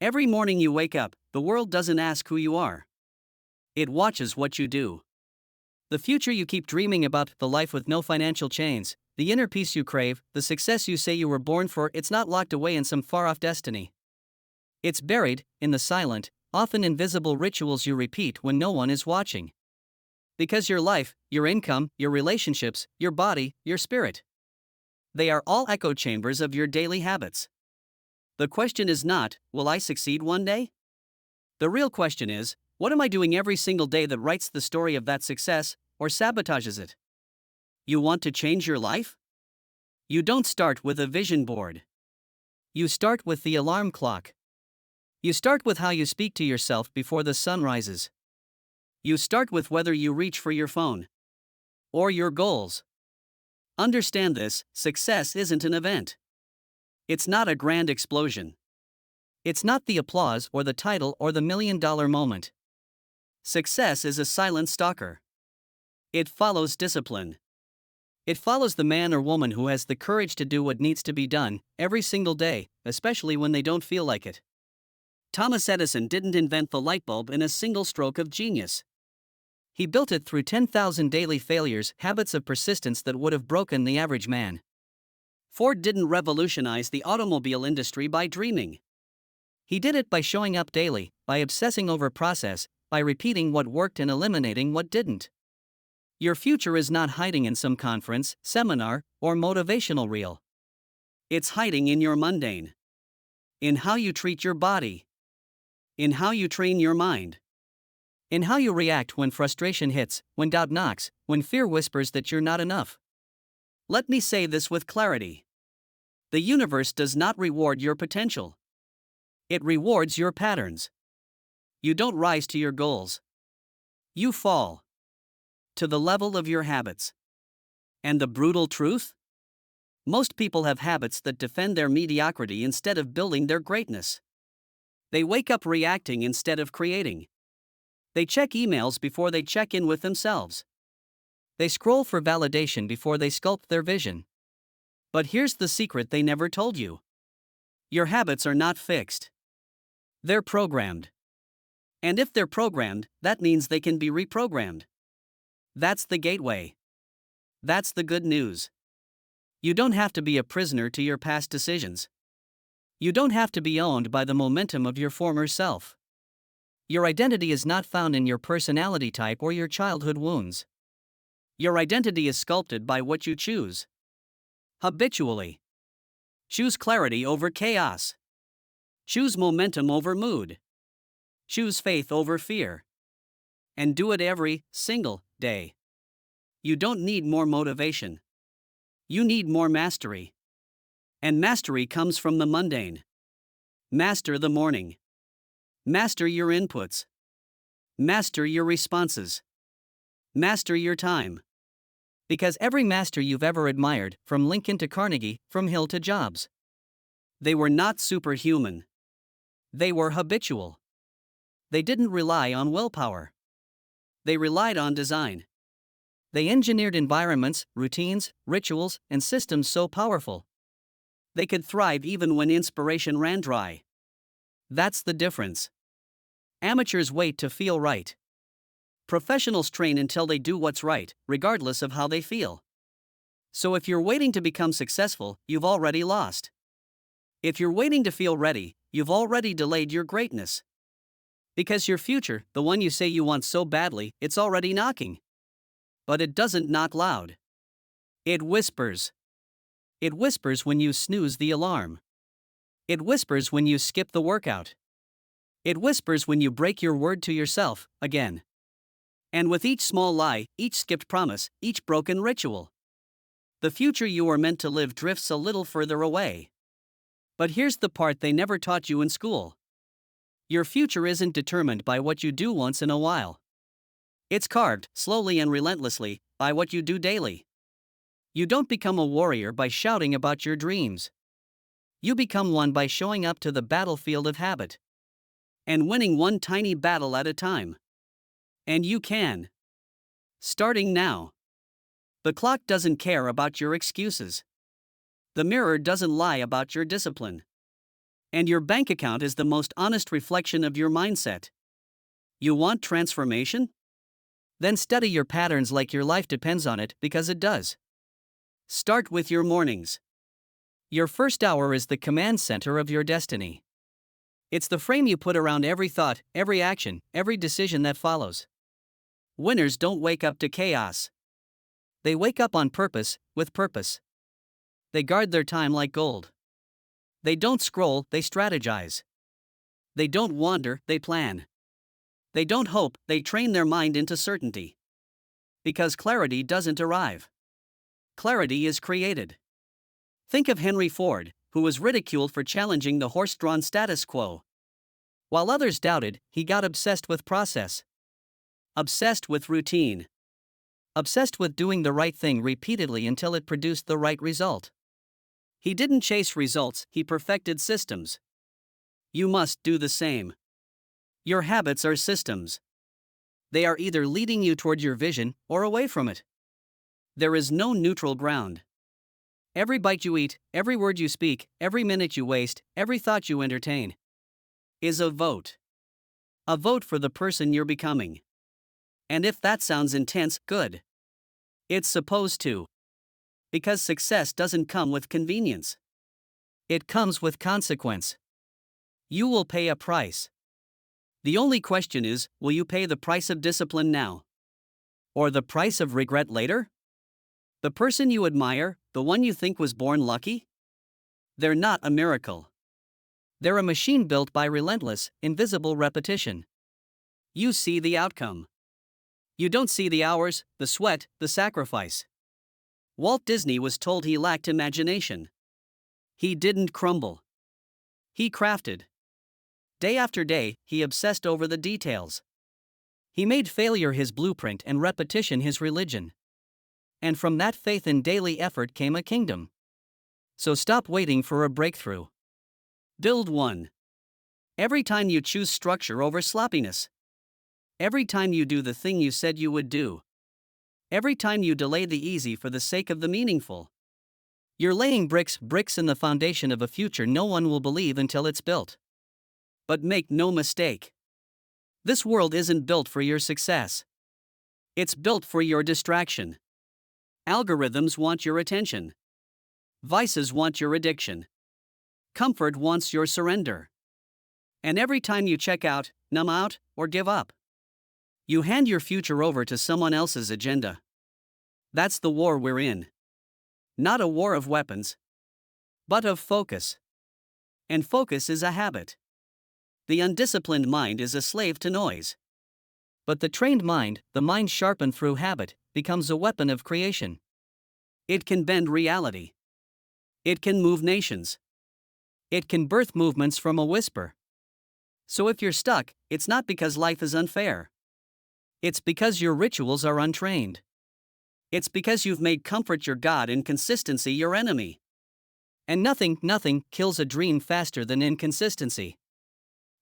Every morning you wake up, the world doesn't ask who you are. It watches what you do. The future you keep dreaming about, the life with no financial chains, the inner peace you crave, the success you say you were born for, it's not locked away in some far-off destiny. It's buried in the silent, often invisible rituals you repeat when no one is watching. Because your life, your income, your relationships, your body, your spirit, they are all echo chambers of your daily habits. The question is not, will I succeed one day? The real question is, what am I doing every single day that writes the story of that success, or sabotages it? You want to change your life? You don't start with a vision board. You start with the alarm clock. You start with how you speak to yourself before the sun rises. You start with whether you reach for your phone or your goals. Understand this: success isn't an event. It's not a grand explosion. It's not the applause or the title or the $1,000,000 moment. Success is a silent stalker. It follows discipline. It follows the man or woman who has the courage to do what needs to be done every single day, especially when they don't feel like it. Thomas Edison didn't invent the light bulb in a single stroke of genius. He built it through 10,000 daily failures, habits of persistence that would have broken the average man. Ford didn't revolutionize the automobile industry by dreaming. He did it by showing up daily, by obsessing over process, by repeating what worked and eliminating what didn't. Your future is not hiding in some conference, seminar, or motivational reel. It's hiding in your mundane. In how you treat your body. In how you train your mind. In how you react when frustration hits, when doubt knocks, when fear whispers that you're not enough. Let me say this with clarity. The universe does not reward your potential. It rewards your patterns. You don't rise to your goals. You fall to the level of your habits. And the brutal truth? Most people have habits that defend their mediocrity instead of building their greatness. They wake up reacting instead of creating. They check emails before they check in with themselves. They scroll for validation before they sculpt their vision. But here's the secret they never told you. Your habits are not fixed. They're programmed. And if they're programmed, that means they can be reprogrammed. That's the gateway. That's the good news. You don't have to be a prisoner to your past decisions. You don't have to be owned by the momentum of your former self. Your identity is not found in your personality type or your childhood wounds. Your identity is sculpted by what you choose. Habitually. Choose clarity over chaos. Choose momentum over mood. Choose faith over fear. And do it every single day. You don't need more motivation. You need more mastery. And mastery comes from the mundane. Master the morning. Master your inputs. Master your responses. Master your time. Because every master you've ever admired, from Lincoln to Carnegie, from Hill to Jobs, they were not superhuman. They were habitual. They didn't rely on willpower. They relied on design. They engineered environments, routines, rituals, and systems so powerful they could thrive even when inspiration ran dry. That's the difference. Amateurs wait to feel right. Professionals train until they do what's right, regardless of how they feel. So if you're waiting to become successful, you've already lost. If you're waiting to feel ready, you've already delayed your greatness. Because your future, the one you say you want so badly, it's already knocking. But it doesn't knock loud. It whispers. It whispers when you snooze the alarm. It whispers when you skip the workout. It whispers when you break your word to yourself, again. And with each small lie, each skipped promise, each broken ritual, the future you are meant to live drifts a little further away. But here's the part they never taught you in school. Your future isn't determined by what you do once in a while. It's carved, slowly and relentlessly, by what you do daily. You don't become a warrior by shouting about your dreams. You become one by showing up to the battlefield of habit. And winning one tiny battle at a time. And you can. Starting now. The clock doesn't care about your excuses. The mirror doesn't lie about your discipline. And your bank account is the most honest reflection of your mindset. You want transformation? Then study your patterns like your life depends on it, because it does. Start with your mornings. Your first hour is the command center of your destiny. It's the frame you put around every thought, every action, every decision that follows. Winners don't wake up to chaos. They wake up on purpose, with purpose. They guard their time like gold. They don't scroll, they strategize. They don't wander, they plan. They don't hope, they train their mind into certainty. Because clarity doesn't arrive. Clarity is created. Think of Henry Ford, who was ridiculed for challenging the horse-drawn status quo. While others doubted, he got obsessed with process. Obsessed with routine. Obsessed with doing the right thing repeatedly until it produced the right result. He didn't chase results, he perfected systems. You must do the same. Your habits are systems. They are either leading you toward your vision or away from it. There is no neutral ground. Every bite you eat, every word you speak, every minute you waste, every thought you entertain is a vote. A vote for the person you're becoming. And if that sounds intense, good. It's supposed to. Because success doesn't come with convenience. It comes with consequence. You will pay a price. The only question is, will you pay the price of discipline now? Or the price of regret later? The person you admire, the one you think was born lucky? They're not a miracle. They're a machine built by relentless, invisible repetition. You see the outcome. You don't see the hours, the sweat, the sacrifice. Walt Disney was told he lacked imagination. He didn't crumble. He crafted. Day after day, he obsessed over the details. He made failure his blueprint and repetition his religion. And from that faith in daily effort came a kingdom. So stop waiting for a breakthrough. Build one. Every time you choose structure over sloppiness. Every time you do the thing you said you would do. Every time you delay the easy for the sake of the meaningful. You're laying bricks in the foundation of a future no one will believe until it's built. But make no mistake. This world isn't built for your success. It's built for your distraction. Algorithms want your attention. Vices want your addiction. Comfort wants your surrender. And every time you check out, numb out, or give up, you hand your future over to someone else's agenda. That's the war we're in. Not a war of weapons, but of focus. And focus is a habit. The undisciplined mind is a slave to noise. But the trained mind, the mind sharpened through habit, becomes a weapon of creation. It can bend reality. It can move nations. It can birth movements from a whisper. So if you're stuck, it's not because life is unfair. It's because your rituals are untrained. It's because you've made comfort your god and consistency your enemy. And nothing kills a dream faster than inconsistency.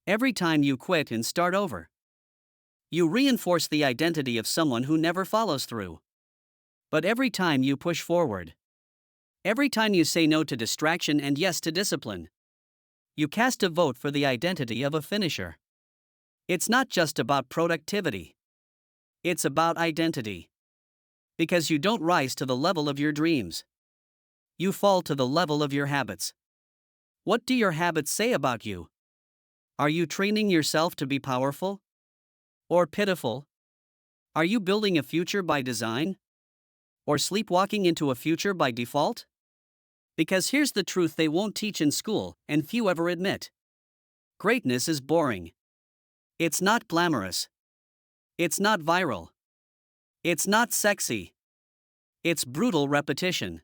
Every time you quit and start over, you reinforce the identity of someone who never follows through. But every time you push forward, every time you say no to distraction and yes to discipline, you cast a vote for the identity of a finisher. It's not just about productivity. It's about identity. Because you don't rise to the level of your dreams. You fall to the level of your habits. What do your habits say about you? Are you training yourself to be powerful? Or pitiful? Are you building a future by design? Or sleepwalking into a future by default? Because here's the truth they won't teach in school, and few ever admit. Greatness is boring. It's not glamorous. It's not viral. It's not sexy. It's brutal repetition.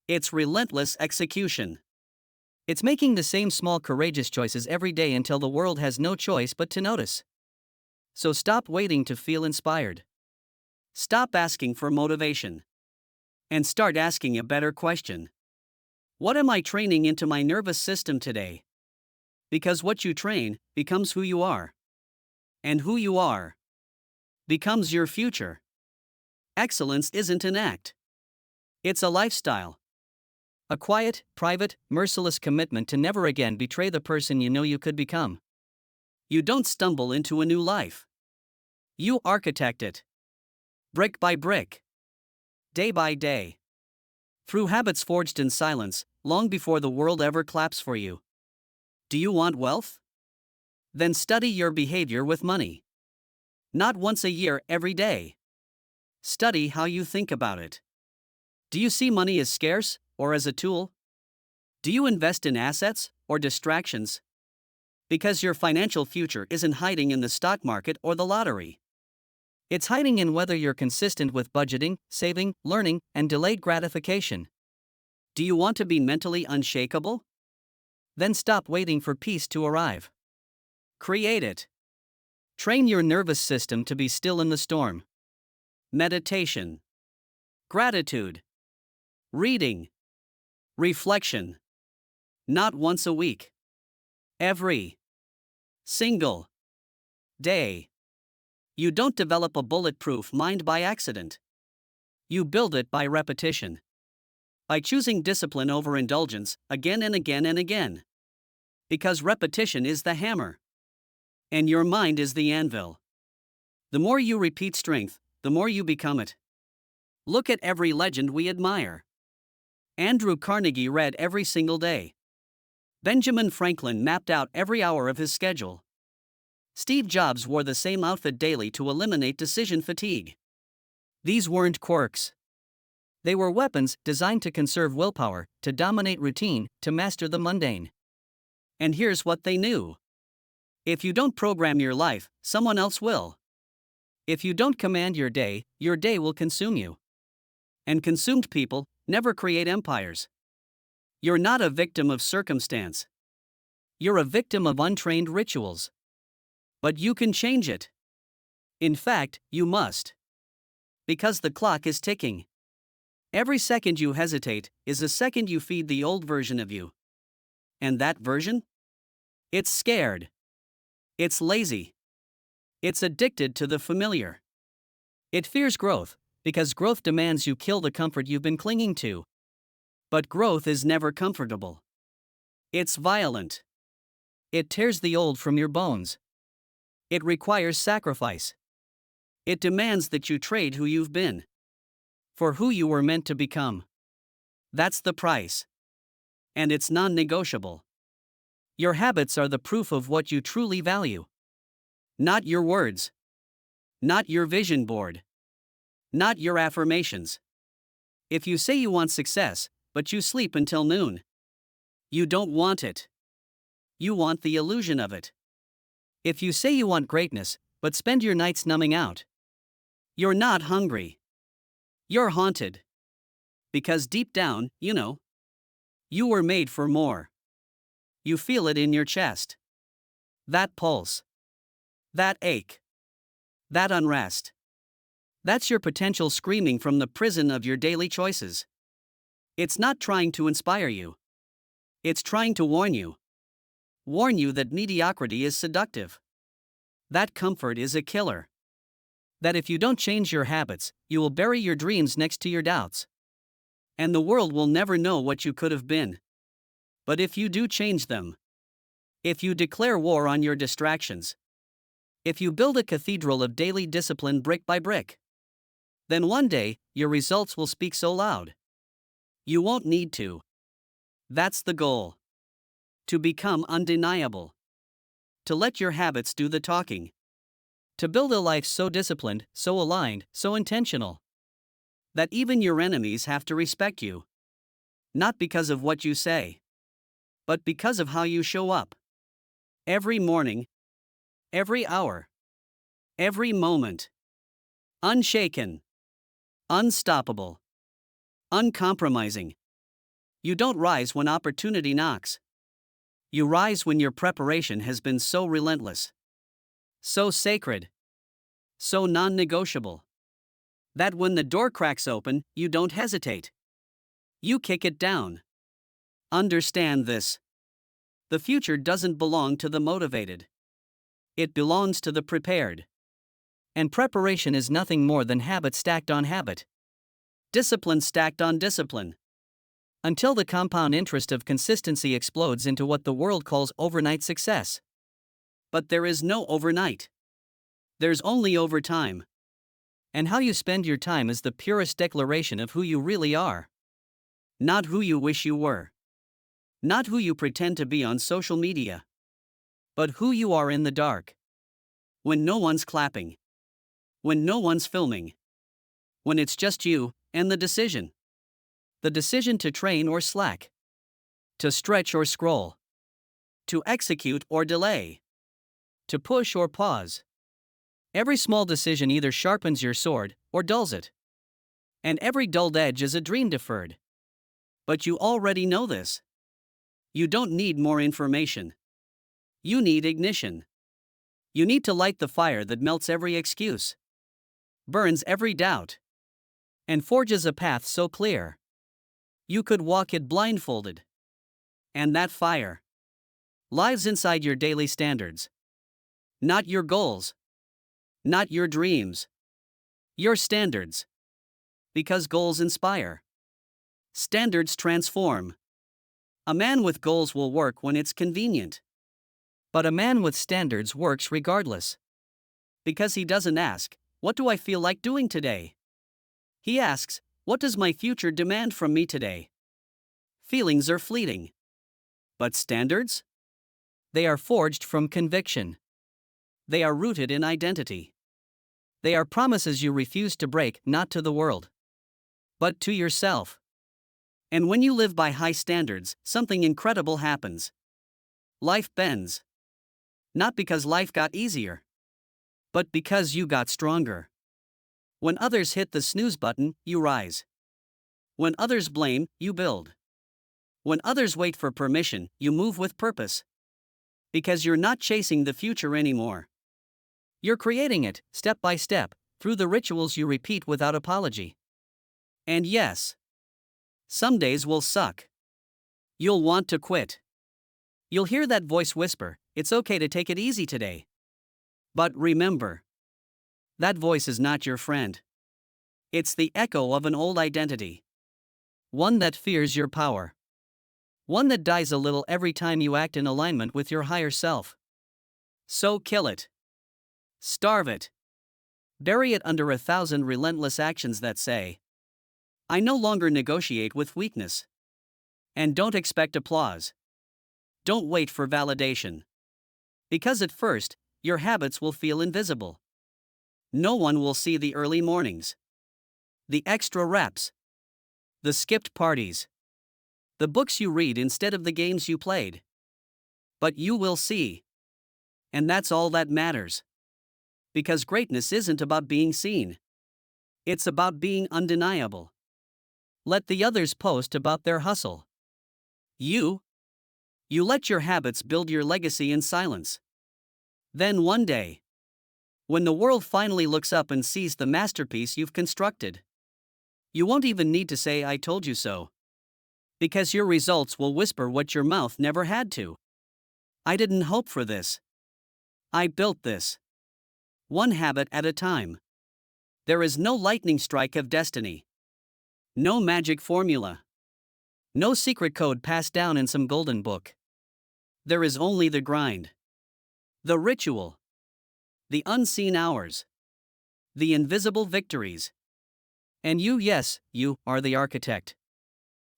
It's relentless execution. It's making the same small courageous choices every day until the world has no choice but to notice. So stop waiting to feel inspired. Stop asking for motivation. And start asking a better question. What am I training into my nervous system today? Because what you train becomes who you are. And who you are becomes your future. Excellence isn't an act. It's a lifestyle. A quiet, private, merciless commitment to never again betray the person you know you could become. You don't stumble into a new life. You architect it. Brick by brick. Day by day. Through habits forged in silence, long before the world ever claps for you. Do you want wealth? Then study your behavior with money. Not once a year, every day. Study how you think about it. Do you see money as scarce, or as a tool? Do you invest in assets, or distractions? Because your financial future isn't hiding in the stock market or the lottery. It's hiding in whether you're consistent with budgeting, saving, learning, and delayed gratification. Do you want to be mentally unshakable? Then stop waiting for peace to arrive. Create it. Train your nervous system to be still in the storm. Meditation. Gratitude. Reading. Reflection. Not once a week. Every single day. You don't develop a bulletproof mind by accident. You build it by repetition. By choosing discipline over indulgence, again and again and again. Because repetition is the hammer. And your mind is the anvil. The more you repeat strength, the more you become it. Look at every legend we admire. Andrew Carnegie read every single day. Benjamin Franklin mapped out every hour of his schedule. Steve Jobs wore the same outfit daily to eliminate decision fatigue. These weren't quirks. They were weapons designed to conserve willpower, to dominate routine, to master the mundane. And here's what they knew. If you don't program your life, someone else will. If you don't command your day will consume you. And consumed people never create empires. You're not a victim of circumstance. You're a victim of untrained rituals. But you can change it. In fact, you must. Because the clock is ticking. Every second you hesitate is a second you feed the old version of you. And that version? It's scared. It's lazy. It's addicted to the familiar. It fears growth, because growth demands you kill the comfort you've been clinging to. But growth is never comfortable. It's violent. It tears the old from your bones. It requires sacrifice. It demands that you trade who you've been for who you were meant to become. That's the price. And it's non-negotiable. Your habits are the proof of what you truly value. Not your words. Not your vision board. Not your affirmations. If you say you want success, but you sleep until noon, you don't want it. You want the illusion of it. If you say you want greatness, but spend your nights numbing out, you're not hungry. You're haunted. Because deep down, you know, you were made for more. You feel it in your chest. That pulse. That ache. That unrest. That's your potential screaming from the prison of your daily choices. It's not trying to inspire you. It's trying to warn you. Warn you that mediocrity is seductive. That comfort is a killer. That if you don't change your habits, you will bury your dreams next to your doubts. And the world will never know what you could have been. But if you do change them, if you declare war on your distractions, if you build a cathedral of daily discipline brick by brick, then one day, your results will speak so loud. You won't need to. That's the goal. To become undeniable. To let your habits do the talking. To build a life so disciplined, so aligned, so intentional, that even your enemies have to respect you. Not because of what you say, but because of how you show up. Every morning, every hour, every moment. Unshaken. Unstoppable. Uncompromising. You don't rise when opportunity knocks. You rise when your preparation has been so relentless, so sacred, so non-negotiable, that when the door cracks open, you don't hesitate. You kick it down. Understand this. The future doesn't belong to the motivated. It belongs to the prepared. And preparation is nothing more than habit stacked on habit. Discipline stacked on discipline. Until the compound interest of consistency explodes into what the world calls overnight success. But there is no overnight. There's only overtime. And how you spend your time is the purest declaration of who you really are. Not who you wish you were. Not who you pretend to be on social media. But who you are in the dark. When no one's clapping. When no one's filming. When it's just you and the decision. The decision to train or slack. To stretch or scroll. To execute or delay. To push or pause. Every small decision either sharpens your sword or dulls it. And every dulled edge is a dream deferred. But you already know this. You don't need more information. You need ignition. You need to light the fire that melts every excuse, burns every doubt, and forges a path so clear you could walk it blindfolded. And that fire lives inside your daily standards. Not your goals. Not your dreams. Your standards. Because goals inspire. Standards transform. A man with goals will work when it's convenient. But a man with standards works regardless. Because he doesn't ask, "What do I feel like doing today?" He asks, "What does my future demand from me today?" Feelings are fleeting. But standards? They are forged from conviction. They are rooted in identity. They are promises you refuse to break, not to the world, but to yourself. And when you live by high standards, something incredible happens. Life bends. Not because life got easier, but because you got stronger. When others hit the snooze button, you rise. When others blame, you build. When others wait for permission, you move with purpose. Because you're not chasing the future anymore. You're creating it, step by step, through the rituals you repeat without apology. And yes, some days will suck. You'll want to quit. You'll hear that voice whisper, "It's okay to take it easy today." But remember, that voice is not your friend. It's the echo of an old identity. One that fears your power. One that dies a little every time you act in alignment with your higher self. So kill it. Starve it. Bury it under 1,000 relentless actions that say, "I no longer negotiate with weakness." And don't expect applause. Don't wait for validation. Because at first, your habits will feel invisible. No one will see the early mornings, the extra reps, the skipped parties, the books you read instead of the games you played. But you will see. And that's all that matters. Because greatness isn't about being seen. It's about being undeniable. Let the others post about their hustle. You let your habits build your legacy in silence. Then one day, when the world finally looks up and sees the masterpiece you've constructed, you won't even need to say, "I told you so." Because your results will whisper what your mouth never had to. "I didn't hope for this. I built this." One habit at a time. There is no lightning strike of destiny. No magic formula. No secret code passed down in some golden book. There is only the grind. The ritual. The unseen hours. The invisible victories. And you, yes, you, are the architect.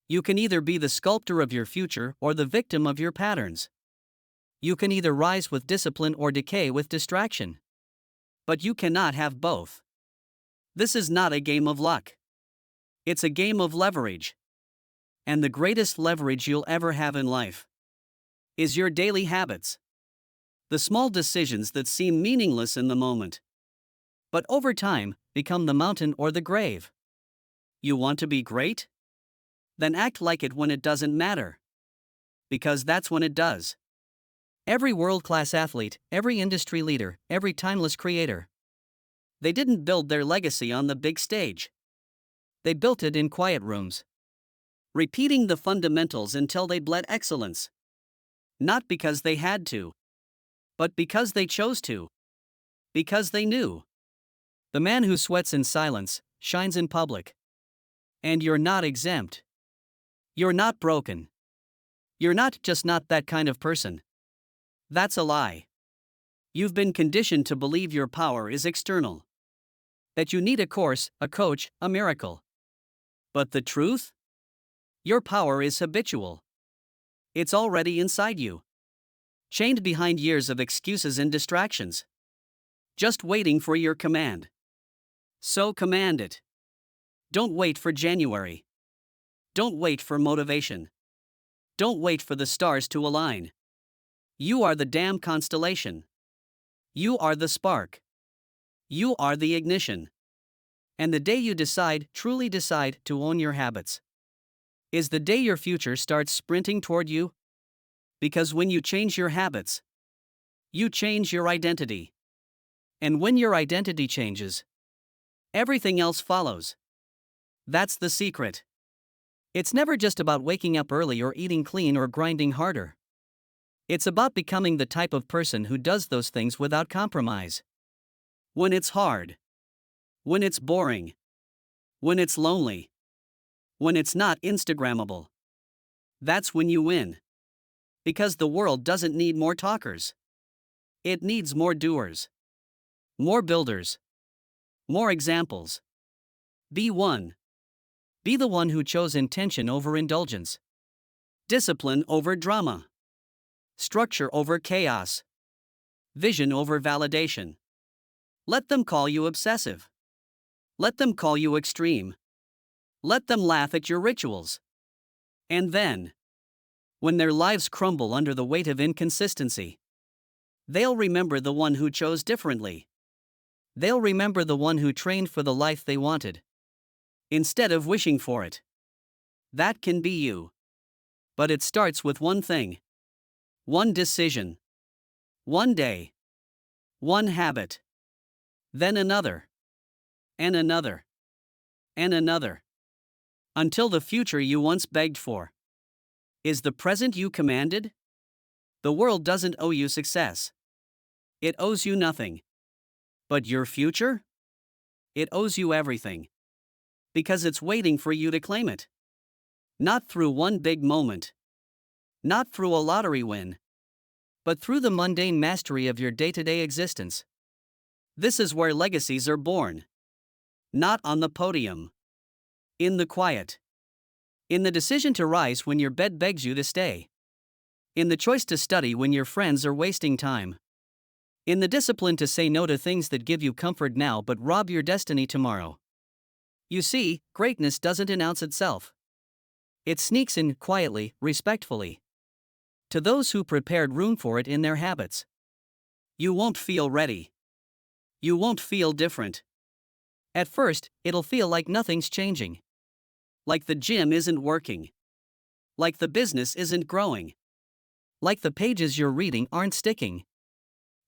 You can either be the sculptor of your future or the victim of your patterns. You can either rise with discipline or decay with distraction. But you cannot have both. This is not a game of luck. It's a game of leverage. And the greatest leverage you'll ever have in life is your daily habits. The small decisions that seem meaningless in the moment, but over time, become the mountain or the grave. You want to be great? Then act like it when it doesn't matter. Because that's when it does. Every world-class athlete, every industry leader, every timeless creator. They didn't build their legacy on the big stage. They built it in quiet rooms. Repeating the fundamentals until they bled excellence. Not because they had to, but because they chose to. Because they knew. The man who sweats in silence shines in public. And you're not exempt. You're not broken. You're not that kind of person. That's a lie. You've been conditioned to believe your power is external. That you need a course, a coach, a miracle. But the truth? Your power is habitual. It's already inside you. Chained behind years of excuses and distractions. Just waiting for your command. So command it. Don't wait for January. Don't wait for motivation. Don't wait for the stars to align. You are the damn constellation. You are the spark. You are the ignition. And the day you decide, truly decide, to own your habits, is the day your future starts sprinting toward you. Because when you change your habits, you change your identity. And when your identity changes, everything else follows. That's the secret. It's never just about waking up early or eating clean or grinding harder. It's about becoming the type of person who does those things without compromise. When it's hard. When it's boring. When it's lonely. When it's not Instagrammable. That's when you win. Because the world doesn't need more talkers. It needs more doers. More builders. More examples. Be one. Be the one who chose intention over indulgence. Discipline over drama. Structure over chaos. Vision over validation. Let them call you obsessive. Let them call you extreme. Let them laugh at your rituals. And then, when their lives crumble under the weight of inconsistency, they'll remember the one who chose differently. They'll remember the one who trained for the life they wanted, instead of wishing for it. That can be you. But it starts with one thing. One decision. One day. One habit. Then another. And another. And another. Until the future you once begged for is the present you commanded. The world doesn't owe you success. It owes you nothing. But your future? It owes you everything. Because it's waiting for you to claim it. Not through one big moment. Not through a lottery win. But through the mundane mastery of your day-to-day existence. This is where legacies are born. Not on the podium. In the quiet. In the decision to rise when your bed begs you to stay. In the choice to study when your friends are wasting time. In the discipline to say no to things that give you comfort now but rob your destiny tomorrow. You see, greatness doesn't announce itself. It sneaks in quietly, respectfully. To those who prepared room for it in their habits. You won't feel ready. You won't feel different. At first, it'll feel like nothing's changing. Like the gym isn't working. Like the business isn't growing. Like the pages you're reading aren't sticking.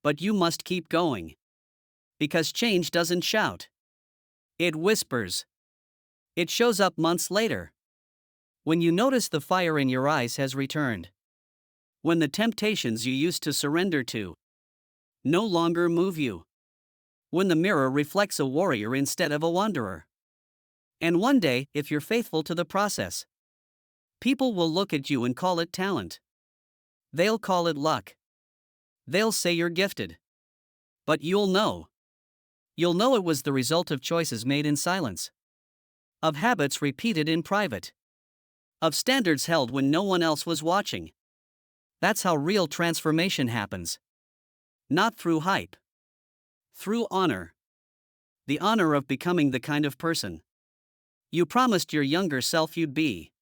But you must keep going. Because change doesn't shout. It whispers. It shows up months later. When you notice the fire in your eyes has returned. When the temptations you used to surrender to no longer move you. When the mirror reflects a warrior instead of a wanderer. And one day, if you're faithful to the process, people will look at you and call it talent. They'll call it luck. They'll say you're gifted. But you'll know. You'll know it was the result of choices made in silence. Of habits repeated in private. Of standards held when no one else was watching. That's how real transformation happens. Not through hype. Through honor. The honor of becoming the kind of person you promised your younger self you'd be.